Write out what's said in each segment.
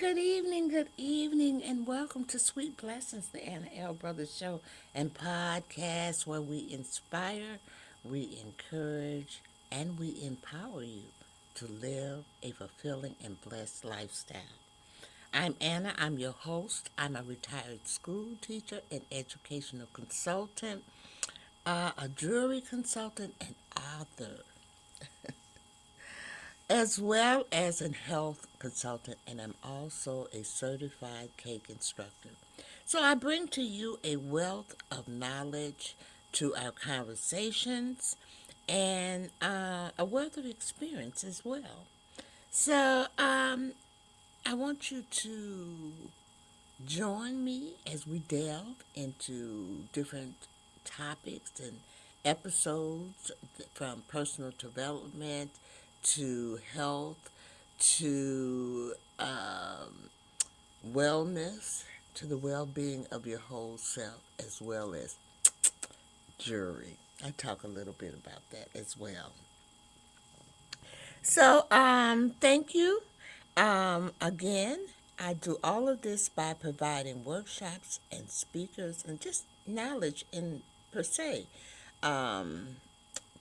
Good evening, good evening, and welcome to Sweet Blessings, the Anna L. Brothers Show and podcast where we inspire, we encourage, and we empower you to live a fulfilling and blessed lifestyle. I'm Anna, I'm your host. I'm a retired school teacher and educational consultant, a jewelry consultant, and author, as well as a health consultant, and I'm also a certified cake instructor. So I bring to you a wealth of knowledge to our conversations and a wealth of experience as well. So I want you to join me as we delve into different topics and episodes from personal development to health to wellness to the well being of your whole self as well as jewelry. I talk a little bit about that as well. So, thank you. Again, I do all of this by providing workshops and speakers and just knowledge in per se um,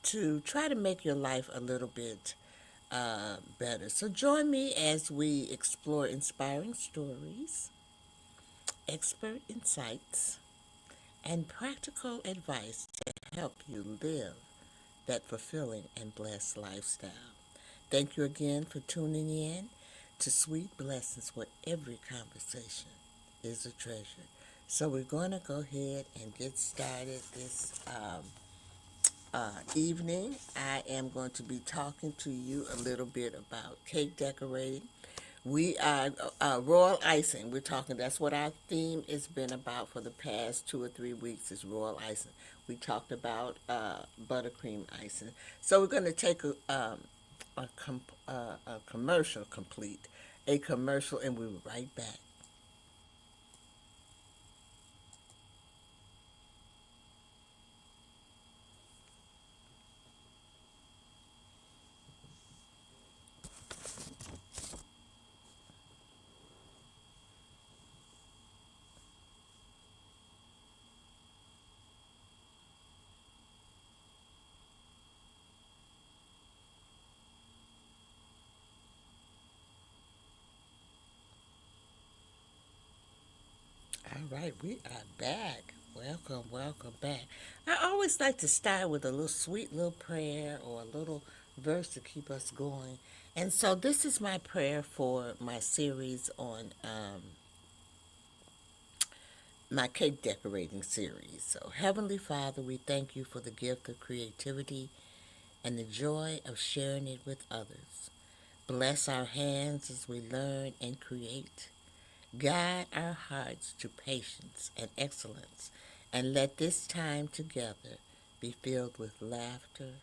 to try to make your life a little bit better. So join me as we explore inspiring stories, expert insights, and practical advice to help you live that fulfilling and blessed lifestyle. Thank you again for tuning in to Sweet Blessings, where every conversation is a treasure. So we're going to go ahead and get started this evening. I am going to be talking to you a little bit about cake decorating. We are royal icing. We're talking. That's what our theme has been about for the past 2 or 3 weeks. Is royal icing. We talked about buttercream icing. So we're going to take a commercial complete, a commercial, and we'll be right back. All right, we are back. Welcome, welcome back. I always like to start with a little sweet little prayer or a little verse to keep us going. And so this is my prayer for my series on my cake decorating series. So, Heavenly Father, we thank you for the gift of creativity and the joy of sharing it with others. Bless our hands as we learn and create. Guide our hearts to patience and excellence, and let this time together be filled with laughter,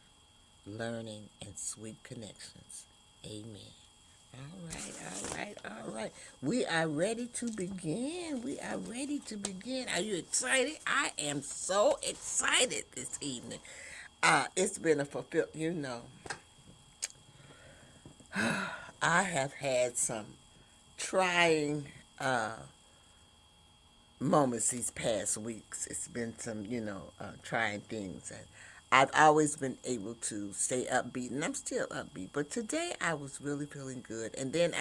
learning, and sweet connections. Amen. All right. We are ready to begin. We are ready to begin. Are you excited? I am so excited this evening. It's been a fulfill. I have had some trying moments these past weeks. It's been some, trying things. And I've always been able to stay upbeat, and I'm still upbeat. But today I was really feeling good. And then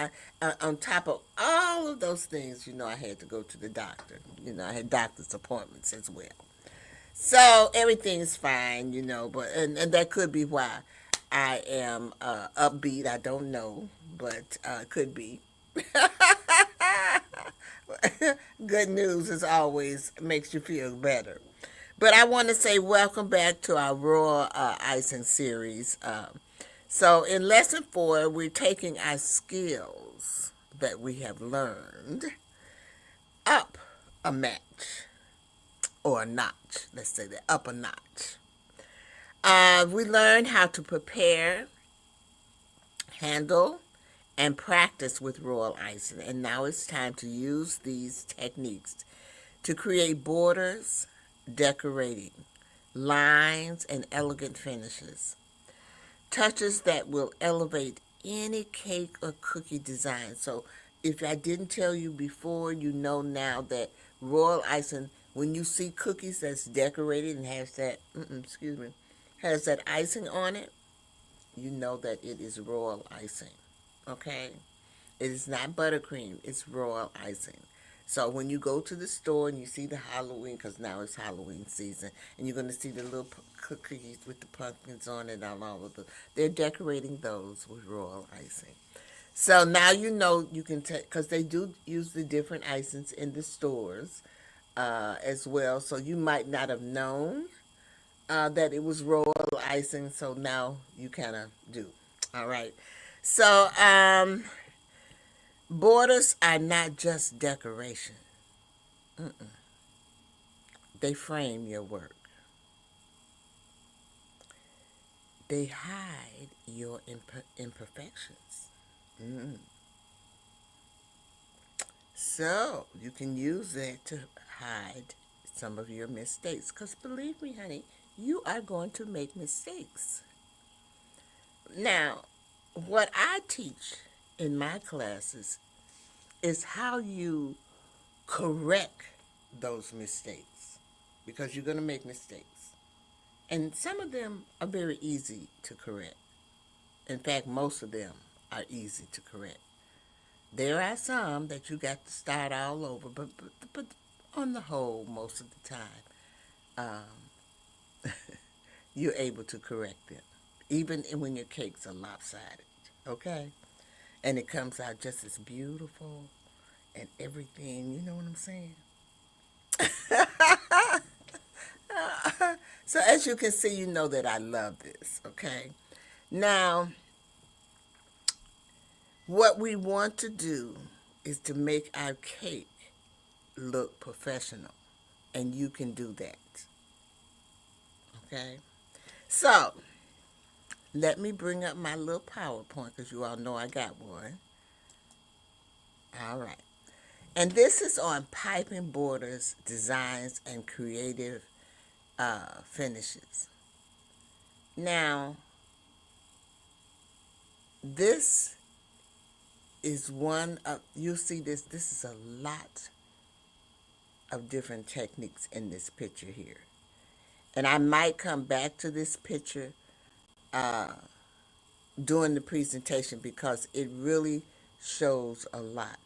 on top of all of those things, I had to go to the doctor. I had doctor's appointments as well. So everything's fine, but and that could be why I am upbeat. I don't know, but could be. Good news as always makes you feel better. But I want to say welcome back to our Raw Icing series. So in lesson 4, we're taking our skills that we have learned up a match or a notch. Let's say that up a notch. We learned how to prepare, handle, and practice with royal icing. And now it's time to use these techniques to create borders, decorating, lines, and elegant finishes. Touches that will elevate any cake or cookie design. So if I didn't tell you before, you know now that royal icing, when you see cookies that's decorated and has that icing on it, you know that it is royal icing. Okay? It is not buttercream, it's royal icing. So when you go to the store and you see the Halloween, because now it's Halloween season, and you're going to see the little cookies with the pumpkins on it and all of the, they're decorating those with royal icing. So now you know you can take, because they do use the different icings in the stores as well. So you might not have known that it was royal icing. So now you kind of do. All right. So borders are not just decoration. Mm-mm. They frame your work. They hide your imperfections. Mm. So you can use that to hide some of your mistakes. Because believe me, honey, you are going to make mistakes. Now, what I teach in my classes is how you correct those mistakes. Because you're going to make mistakes. And some of them are very easy to correct. In fact, most of them are easy to correct. There are some that you got to start all over, but on the whole, most of the time, you're able to correct them, even when your cakes are lopsided, okay? And it comes out just as beautiful and everything, you know what I'm saying? So as you can see, you know that I love this, okay? Now, what we want to do is to make our cake look professional, and you can do that, okay? So, let me bring up my little PowerPoint because you all know I got one. All right. And this is on piping borders, designs, and creative finishes. Now, this is one of, you see this is a lot of different techniques in this picture here. And I might come back to this picture during the presentation because it really shows a lot.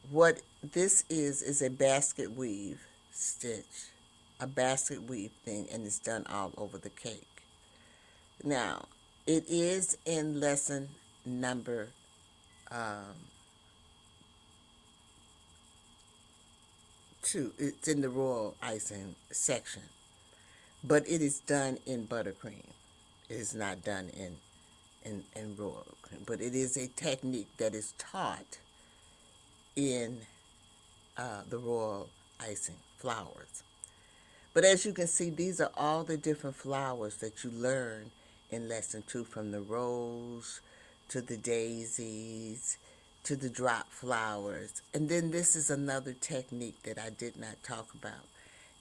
What this is a basket weave stitch, a basket weave thing, and it's done all over the cake. Now, it is in lesson number 2. It's in the royal icing section, but it is done in buttercream. It is not done in royal cream, but it is a technique that is taught in the royal icing flowers. But as you can see, these are all the different flowers that you learn in lesson 2, from the rose to the daisies to the drop flowers. And then this is another technique that I did not talk about.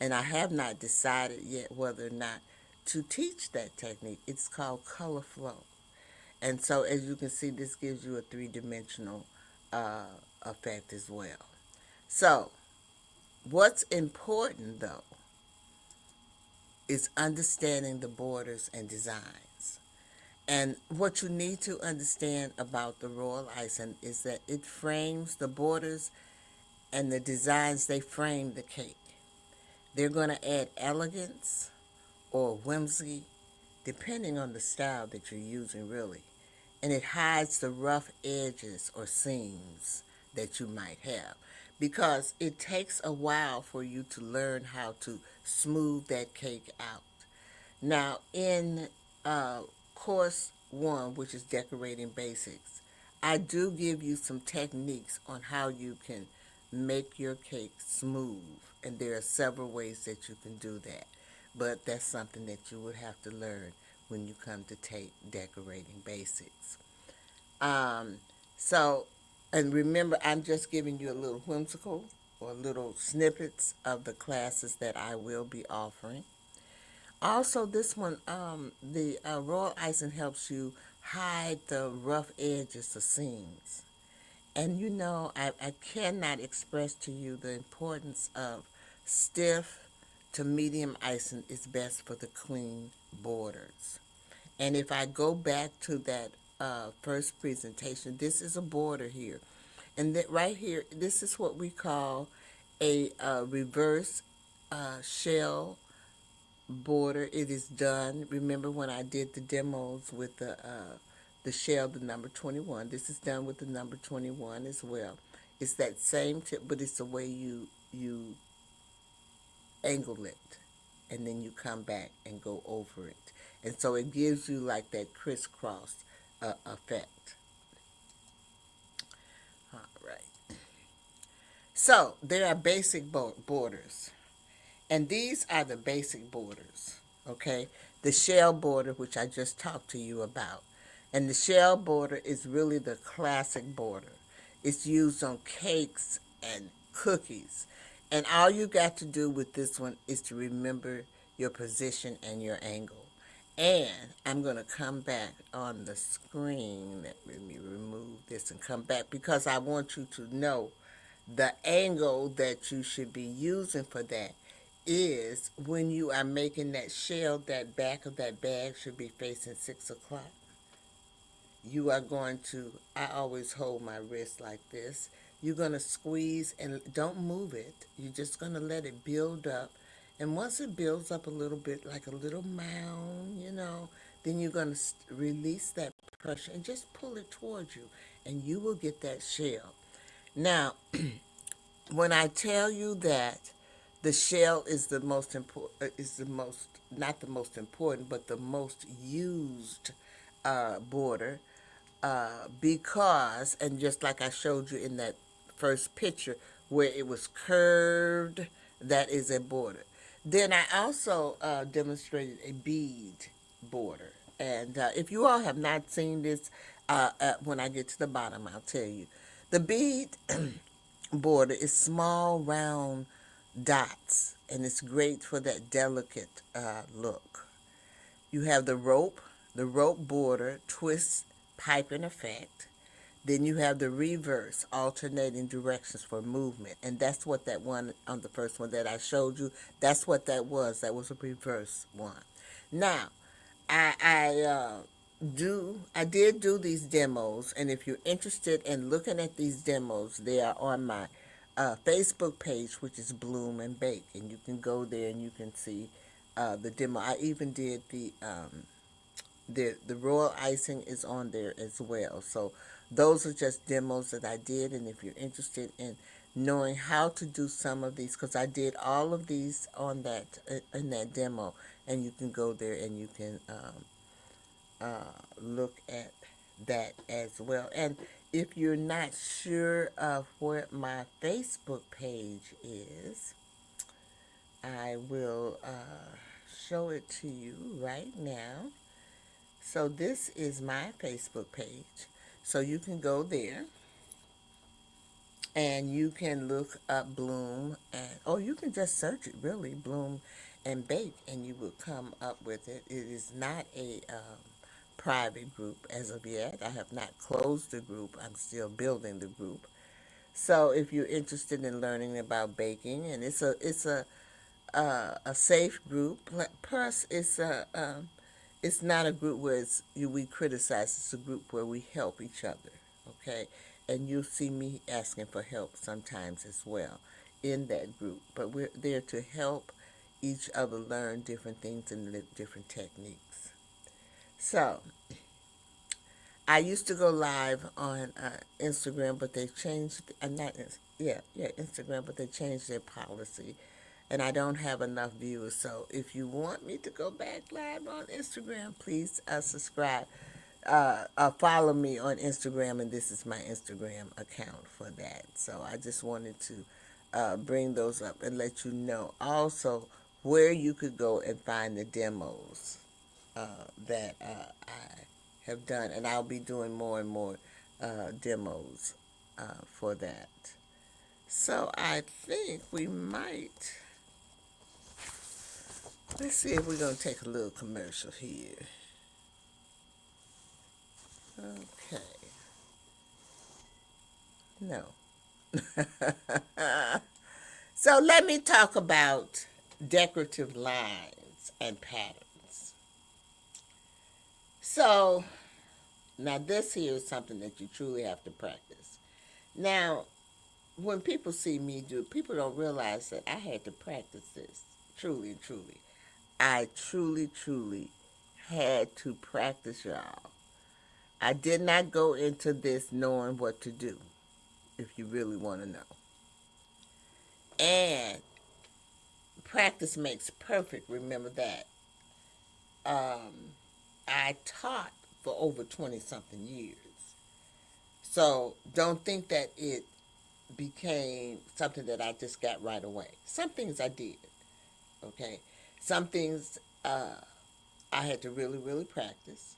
And I have not decided yet whether or not to teach that technique. It's called color flow. And so as you can see, this gives you a three-dimensional effect as well. So What's important though is understanding the borders and designs. And what you need to understand about the royal icing is that it frames the borders and the designs, they frame the cake. They're going to add elegance or whimsy depending on the style that you're using, really. And it hides the rough edges or seams that you might have because it takes a while for you to learn how to smooth that cake out. Now, in course one, which is decorating basics, I do give you some techniques on how you can make your cake smooth, and there are several ways that you can do that. But that's something that you would have to learn when you come to take decorating basics. Um, so, and remember, I'm just giving you a little whimsical or little snippets of the classes that I will be offering. Also, this one, the royal icing helps you hide the rough edges, the seams. And you know, I cannot express to you the importance of stiff to medium icing is best for the clean borders. And if I go back to that first presentation, this is a border here. And that right here, this is what we call a reverse shell border. It is done. Remember when I did the demos with the shell, the number 21. This is done with the number 21 as well. It's that same tip, but it's the way you angle it, and then you come back and go over it, and so it gives you like that crisscross effect. All right. So there are basic borders. And these are the basic borders, okay? The shell border, which I just talked to you about. And the shell border is really the classic border. It's used on cakes and cookies. And all you got to do with this one is to remember your position and your angle. And I'm going to come back on the screen. Let me remove this and come back because I want you to know the angle that you should be using for that is when you are making that shell, that back of that bag should be facing 6 o'clock. You are going to, I always hold my wrist like this. You're going to squeeze and don't move it. You're just going to let it build up. And once it builds up a little bit, like a little mound, then you're going to release that pressure and just pull it towards you. And you will get that shell. Now, when I tell you that the shell is the most important, is the most, not the most important, but the most used border, because, and just like I showed you in that first picture where it was curved, that is a border. Then I also demonstrated a bead border. And if you all have not seen this, when I get to the bottom, I'll tell you. The bead border is small, round dots, and it's great for that delicate look. You have the rope border, twist, piping effect. Then you have the reverse, alternating directions for movement. And that's what that one on the first one that I showed you, that's what that was. That was a reverse one. Now, I did do these demos, and if you're interested in looking at these demos, they are on my Facebook page, which is Bloom and Bake, and you can go there and you can see the demo. I even did the royal icing is on there as well. So those are just demos that I did, and if you're interested in knowing how to do some of these, because I did all of these on that in that demo, and you can go there and you can look at that as well. And if you're not sure of where my Facebook page is, I will show it to you right now. So this is my Facebook page. So you can go there and you can look up Bloom, and or you can just search it really, Bloom and Bake, and you will come up with it. It is not a private group as of yet. I have not closed the group. I'm still building the group. So if you're interested in learning about baking, and it's a safe group. Plus, it's not a group where we criticize. It's a group where we help each other. Okay, and you'll see me asking for help sometimes as well in that group. But we're there to help each other learn different things and different techniques. So I used to go live on Instagram, but they changed. Not yeah, Instagram, but they changed their policy, and I don't have enough viewers. So if you want me to go back live on Instagram, please subscribe, follow me on Instagram, and this is my Instagram account for that. So I just wanted to bring those up and let you know also where you could go and find the demos that I have done, and I'll be doing more and more demos for that. So I think we might. Let's see if we're going to take a little commercial here. Okay. No. So let me talk about decorative lines and patterns. So now this here is something that you truly have to practice. Now, when people see me do it, people don't realize that I had to practice this. Truly, truly. I truly had to practice, y'all. I did not go into this knowing what to do, if you really want to know. And practice makes perfect, remember that. I taught for over 20-something years. So don't think that it became something that I just got right away. Some things I did, okay? Some things I had to really practice.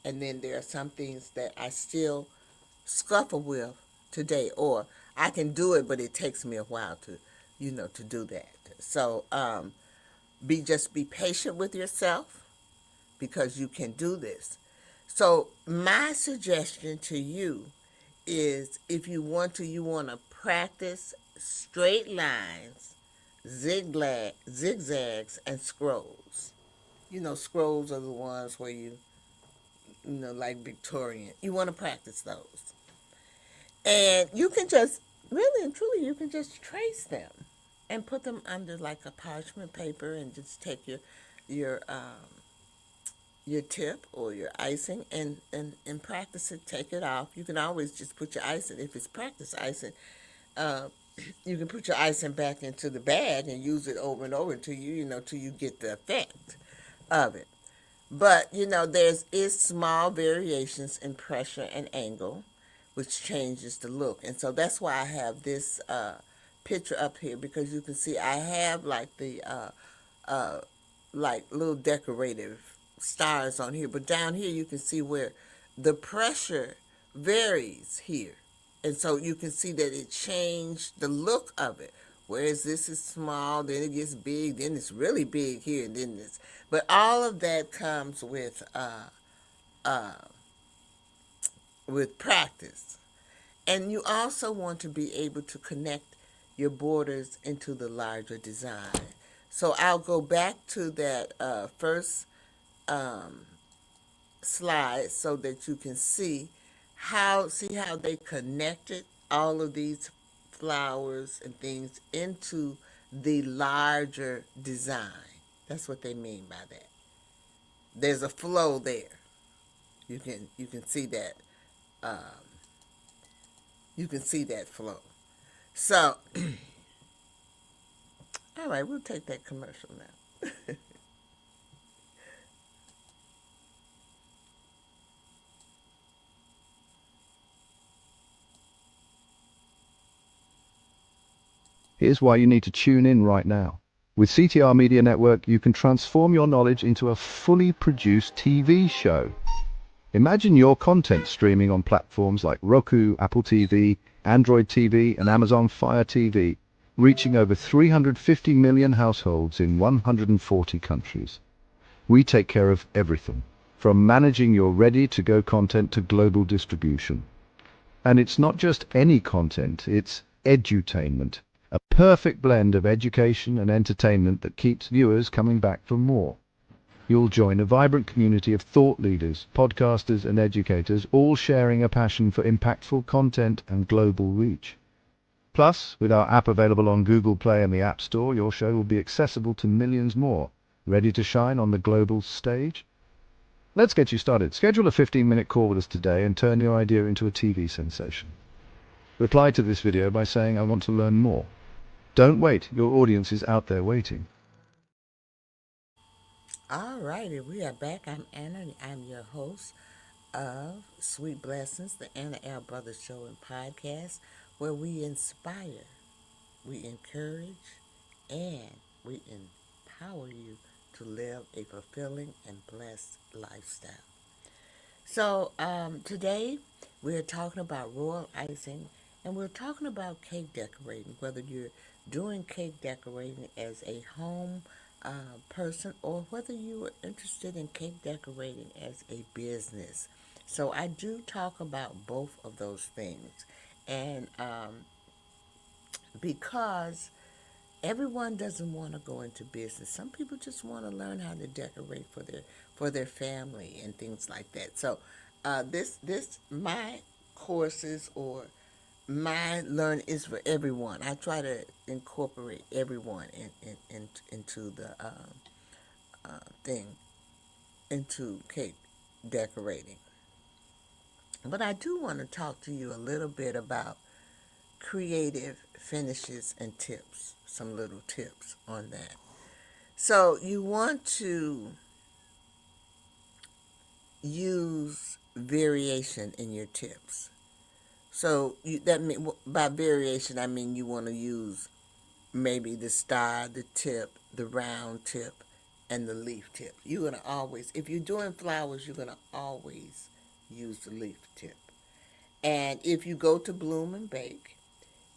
And then there are some things that I still scuffle with today, or I can do it, but it takes me a while to do that. So just be patient with yourself, because you can do this. So my suggestion to you is, if you want to practice straight lines, zigzags, and scrolls. Scrolls are the ones where like Victorian. You want to practice those. And you can just, really and truly, you can just trace them and put them under like a parchment paper, and just take your tip or your icing and practice it. Take it off. You can always just put your icing, if it's practice icing, you can put your icing back into the bag and use it over and over until you get the effect of it. But is small variations in pressure and angle, which changes the look. And so that's why I have this picture up here, because you can see I have like the like little decorative stars on here, but down here you can see where the pressure varies here, and so you can see that it changed the look of it. Whereas this is small, then it gets big, then it's really big here, and then this. But all of that comes with practice. And you also want to be able to connect your borders into the larger design. So I'll go back to that first slide so that you can see how they connected all of these flowers and things into the larger design. That's what they mean by that. There's a flow there. You can see that. You can see that flow. So, all right, we'll take that commercial now. Here's why you need to tune in right now. With CTR Media Network, you can transform your knowledge into a fully produced TV show. Imagine your content streaming on platforms like Roku, Apple TV, Android TV, and Amazon Fire TV, reaching over 350 million households in 140 countries. We take care of everything, from managing your ready-to-go content to global distribution. And it's not just any content, it's edutainment. A perfect blend of education and entertainment that keeps viewers coming back for more. You'll join a vibrant community of thought leaders, podcasters and educators, all sharing a passion for impactful content and global reach. Plus, with our app available on Google Play and the App Store, your show will be accessible to millions more. Ready to shine on the global stage? Let's get you started. Schedule a 15-minute call with us today and turn your idea into a TV sensation. Reply to this video by saying, "I want to learn more." Don't wait, your audience is out there waiting. All righty, we are back. I'm Anna, and I'm your host of Sweet Blessings, the Anna L. Brothers Show and Podcast, where we inspire, we encourage, and we empower you to live a fulfilling and blessed lifestyle. So today we're talking about royal icing, and we're talking about cake decorating, whether you're doing cake decorating as a home person or whether you are interested in cake decorating as a business. So I do talk about both of those things. And because everyone doesn't want to go into business. Some people just want to learn how to decorate for their family and things like that. So, this my courses or my learn is for everyone. I try to incorporate everyone into the thing into cake decorating. But I do want to talk to you a little bit about creative finishes and tips. Some little tips on that. So you want to use variation in your tips. So by variation I mean you want to use maybe the star, the tip, the round tip, and the leaf tip. You're gonna always, if you're doing flowers, you're gonna always use the leaf tip. And if you go to Bloom and Bake,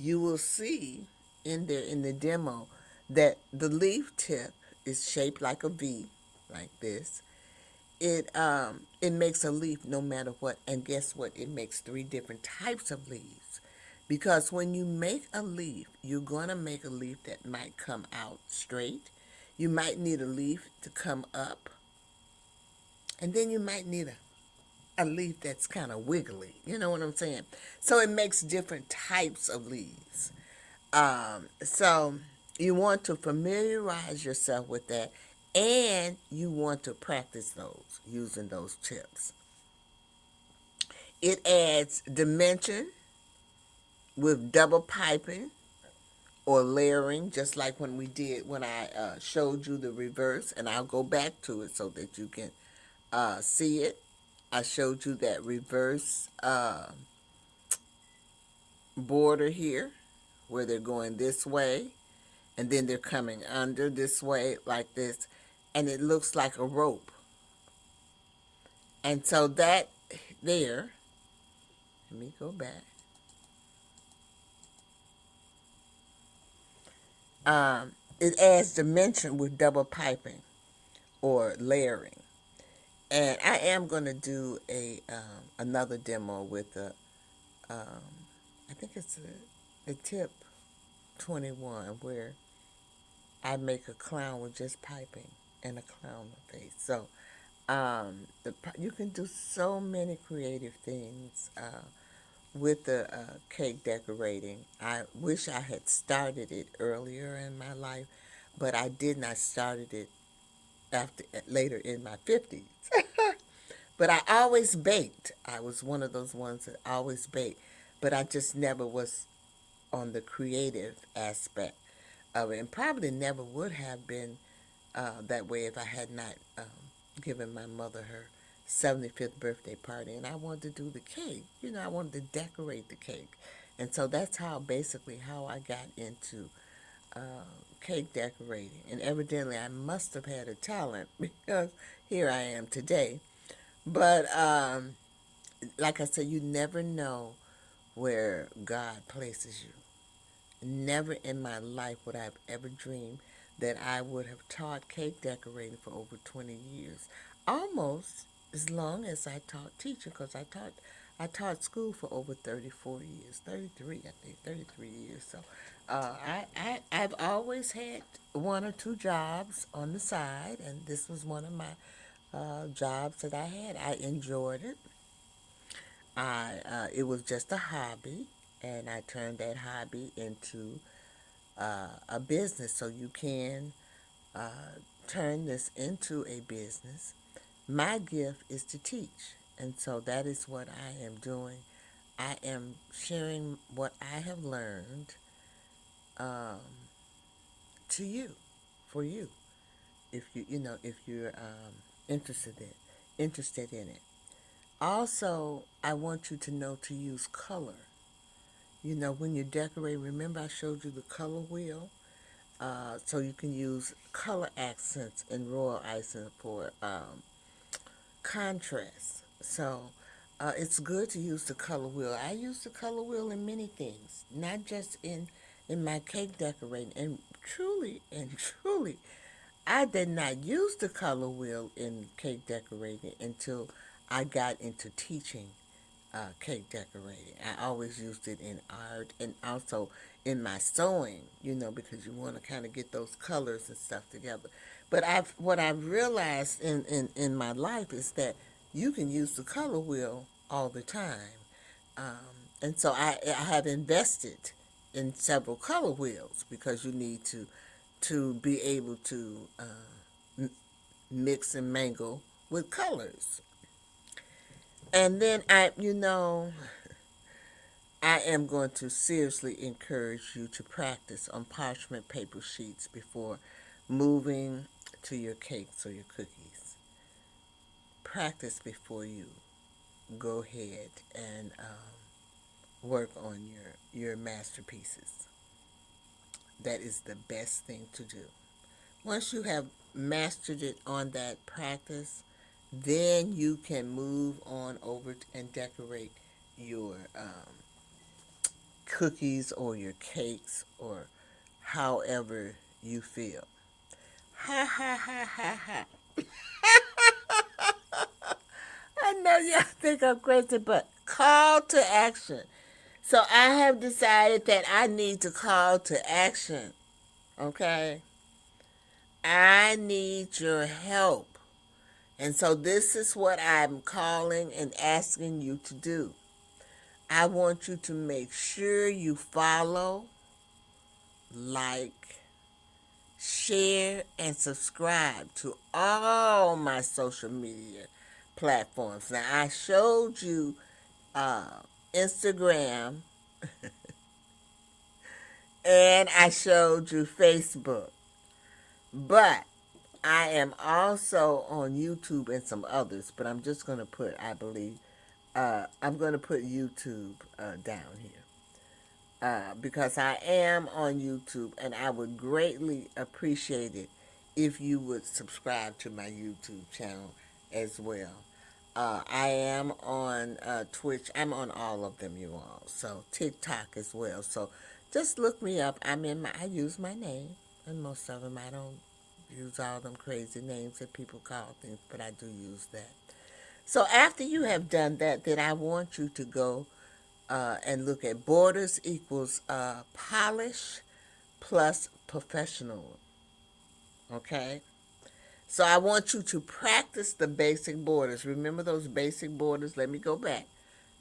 you will see in there in the demo that the leaf tip is shaped like a V, like this. It makes a leaf no matter what, and guess what? It makes three different types of leaves. Because when you make a leaf, you're gonna make a leaf that might come out straight. You might need a leaf to come up, and then you might need a leaf that's kind of wiggly. You know what I'm saying? So it makes different types of leaves. So you want to familiarize yourself with that, and you want to practice those using those tips. It adds dimension with double piping or layering, just like when I showed you the reverse, and I'll go back to it so that you can see it. I showed you that reverse border here where they're going this way and then they're coming under this way like this, and it looks like a rope. And so that there, let me go back. It adds dimension with double piping or layering. And I am going to do another demo with I think it's a tip 21 where I make a clown with just piping and a clown face. So you can do so many creative things with the cake decorating. I wish I had started it earlier in my life, but I did not started it after later in my 50s. But I always baked. I was one of those ones that always baked, but I just never was on the creative aspect of it, and probably never would have been that way if I had not given my mother her 75th birthday party, and I wanted to do the cake. I wanted to decorate the cake, and so that's how I got into cake decorating. And evidently, I must have had a talent because here I am today. But like I said, you never know where God places you. Never in my life would I have ever dreamed that I would have taught cake decorating for over 20 years. Almost as long as I taught teaching, because I taught school for over 34 years, 33, I think, 33 years. So I've always had one or two jobs on the side, and this was one of my jobs that I had. I enjoyed it. It was just a hobby, and I turned that hobby into a business. So you can turn this into a business. My gift is to teach, and so that is what I am doing. I am sharing what I have learned um, to you, for you, if if you're interested in it. Also, I want you to know to use color. When you decorate, remember I showed you the color wheel? So you can use color accents in royal icing for contrast. So it's good to use the color wheel. I use the color wheel in many things, not just in my cake decorating. And truly, I did not use the color wheel in cake decorating until I got into teaching cake decorating. I always used it in art and also in my sewing, because you want to kind of get those colors and stuff together. But what I've realized in my life is that you can use the color wheel all the time. And so I have invested in several color wheels because you need to be able to mix and mingle with colors. And then I am going to seriously encourage you to practice on parchment paper sheets before moving to your cakes or your cookies. Practice before you go ahead and work on your masterpieces. That is the best thing to do. Once you have mastered it on that practice, then you can move on over and decorate your cookies or your cakes or however you feel. Ha ha ha ha ha. I know y'all think I'm crazy, but call to action. So I have decided that I need to call to action. Okay? I need your help. And so this is what I'm calling and asking you to do. I want you to make sure you follow, like, share, and subscribe to all my social media platforms. Now, I showed you Instagram and I showed you Facebook, but I am also on YouTube and some others, but I'm just going to put, I believe, I'm going to put YouTube down here. Because I am on YouTube, and I would greatly appreciate it if you would subscribe to my YouTube channel as well. I am on Twitch. I'm on all of them, you all. So TikTok as well. So just look me up. I use my name, and most of them I don't use all them crazy names that people call things, but I do use that. So after you have done that, then I want you to go and look at borders equals polish plus professional. Okay? So I want you to practice the basic borders. Remember those basic borders? Let me go back.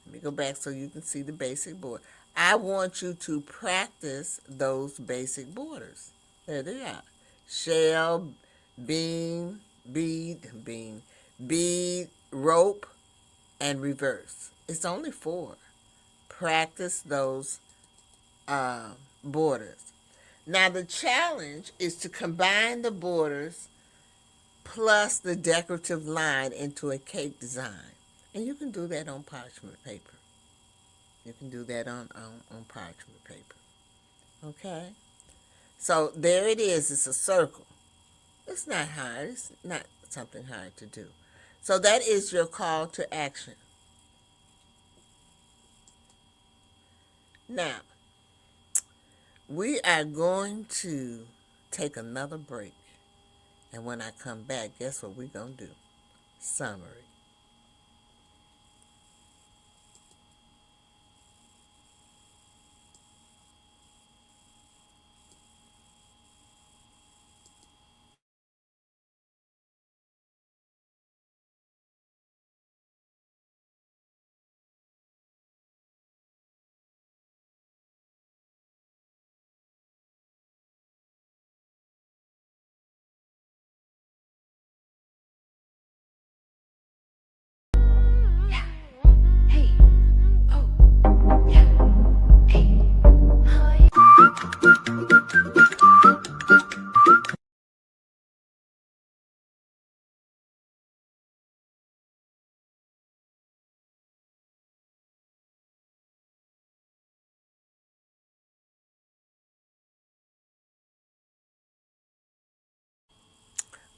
Let me go back so you can see the basic border. I want you to practice those basic borders. There they are. Shell, bead, rope, and reverse. It's only 4. Practice those borders. Now the challenge is to combine the borders plus the decorative line into a cake design. And you can do that on parchment paper. You can do that on parchment paper. Okay? So there it is. It's a circle. It's not hard. It's not something hard to do. So that is your call to action. Now, we are going to take another break. And when I come back, guess what we're going to do? Summary.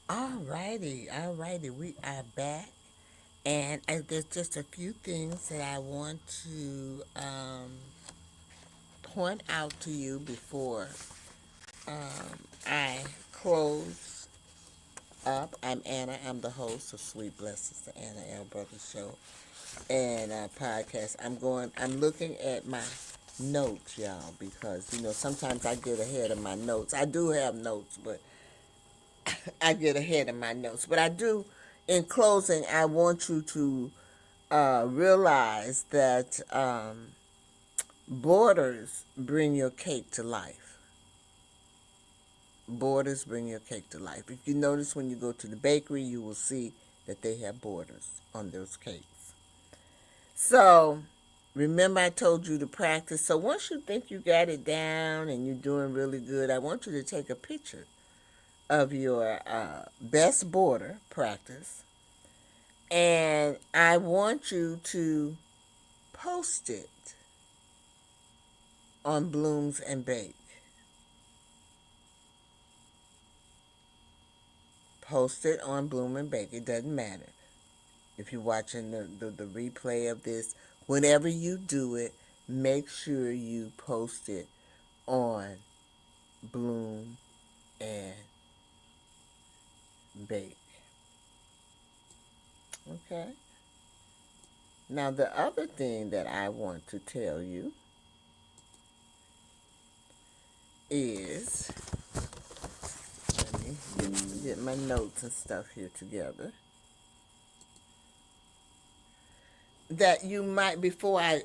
All righty. We are back, and there's just a few things that I want to point out to you before I close up. I'm Anna. I'm the host of Sweet Blessings, the Anna L. Brothers Show and podcast. I'm looking at my notes, y'all, because sometimes I get ahead of my notes. I do have notes, but I get ahead of my notes. But I do. In closing, I want you to realize that borders bring your cake to life. Borders bring your cake to life. If you notice when you go to the bakery, you will see that they have borders on those cakes. So, remember I told you to practice. So once you think you got it down and you're doing really good, I want you to take a picture of your best border practice. And I want you to post it on Blooms and Bake. Post it on Bloom and Bake. It doesn't matter. If you're watching the replay of this, whenever you do it, make sure you post it on Bloom and Bake. Okay? Now, the other thing that I want to tell you is, let me get my notes and stuff here together, that you might, before I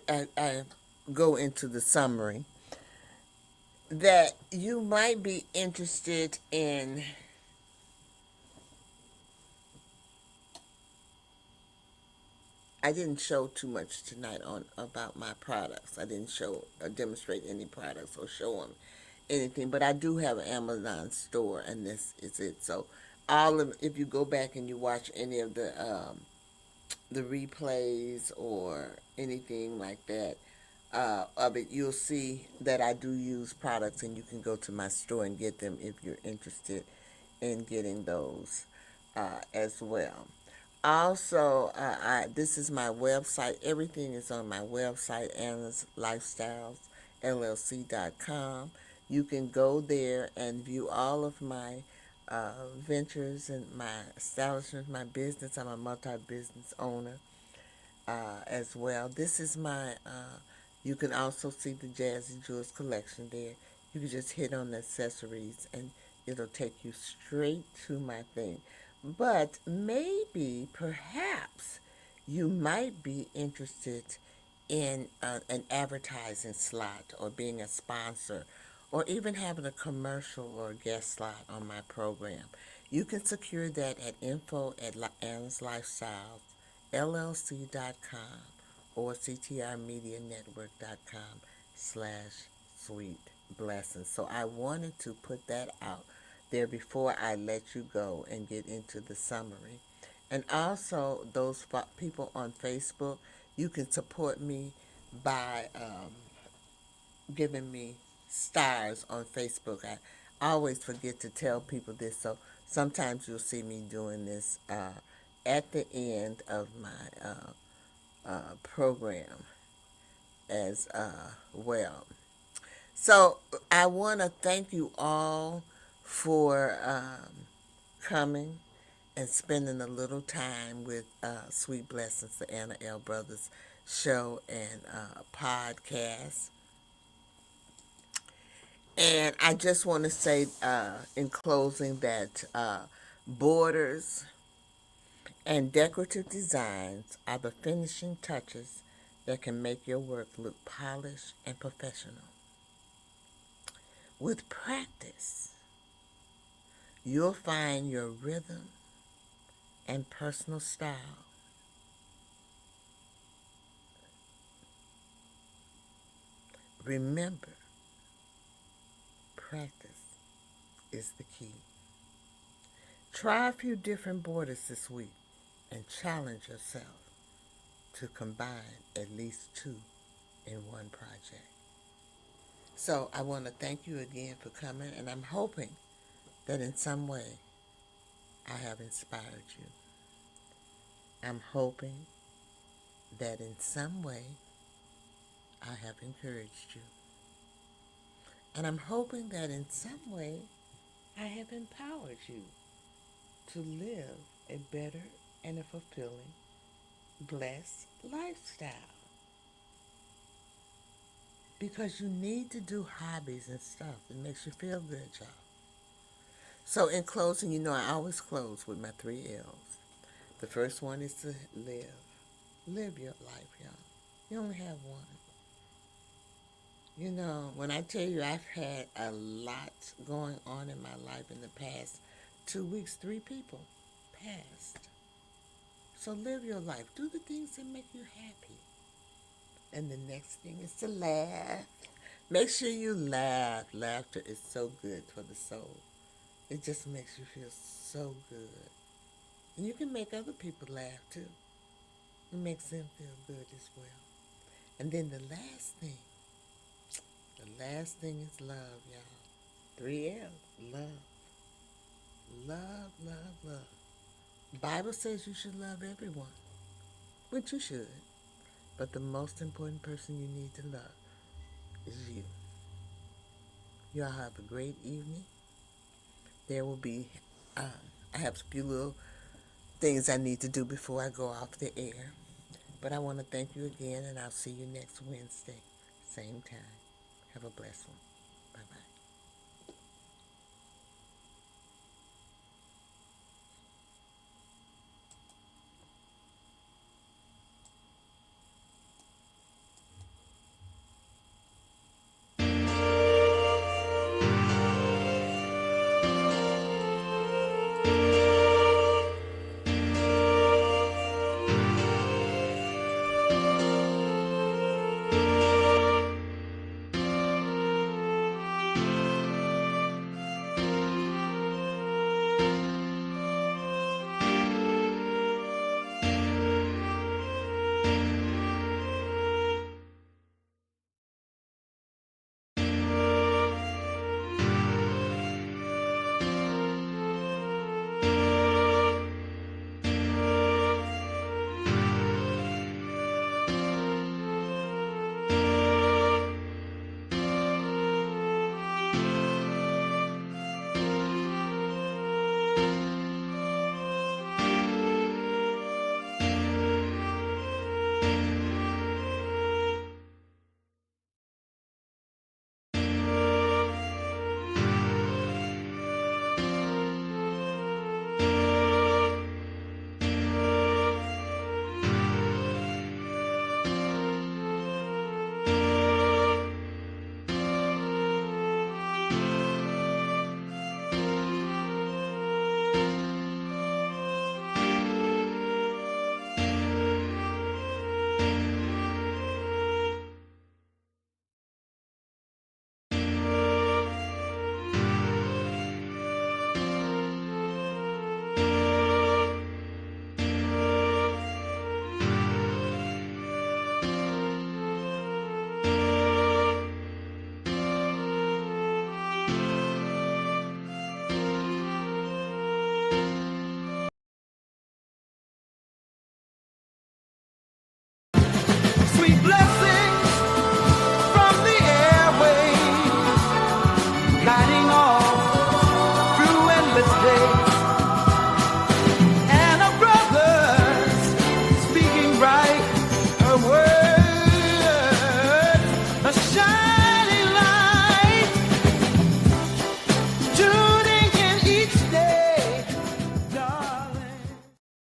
go into the summary, that you might be interested in I didn't show too much tonight on about my products. I didn't show or demonstrate any products or show them anything, but I do have an Amazon store, and this is it. So, all of if you go back and you watch any of the replays or anything like that of it, you'll see that I do use products, and you can go to my store and get them if you're interested in getting those as well. Also, this is my website. Everything is on my website, Anna's Lifestyles LLC.com. You can go there and view all of my ventures and my establishments, my business. I'm a multi-business owner as well. This is my, you can also see the Jazzy Jewels collection there. You can just hit on the accessories and it'll take you straight to my thing. But maybe, perhaps, you might be interested in an advertising slot or being a sponsor or even having a commercial or a guest slot on my program. You can secure that at info at Anna's Lifestyle LLC.com or CTRMediaNetwork.com/sweet blessings. So I wanted to put that out there before I let you go and get into the summary. And also, those people on Facebook, you can support me by giving me stars on Facebook. I always forget to tell people this, so sometimes you'll see me doing this at the end of my program as well. So I want to thank you all for coming and spending a little time with Sweet Blessings, the Anna L. Brothers show and podcast. And I just want to say in closing that borders and decorative designs are the finishing touches that can make your work look polished and professional. With practice, you'll find your rhythm and personal style. Remember, practice is the key. Try a few different borders this week and challenge yourself to combine at least two in one project. So I want to thank you again for coming, and I'm hoping that in some way I have inspired you. I'm hoping that in some way I have encouraged you. And I'm hoping that in some way I have empowered you to live a better and a fulfilling, blessed lifestyle. Because you need to do hobbies and stuff. It makes you feel good, y'all. So in closing, I always close with my 3 L's. The first one is to live. Live your life, y'all. You only have one. When I tell you I've had a lot going on in my life in the past 2 weeks, 3 people passed. So live your life. Do the things that make you happy. And the next thing is to laugh. Make sure you laugh. Laughter is so good for the soul. It just makes you feel so good. And you can make other people laugh too. It makes them feel good as well. And then the last thing is love, y'all. 3 L's, love. Love, love, love. The Bible says you should love everyone, which you should. But the most important person you need to love is you. Y'all have a great evening. There will be, I have a few little things I need to do before I go off the air. But I want to thank you again, and I'll see you next Wednesday, same time. Have a blessed one. Bye-bye.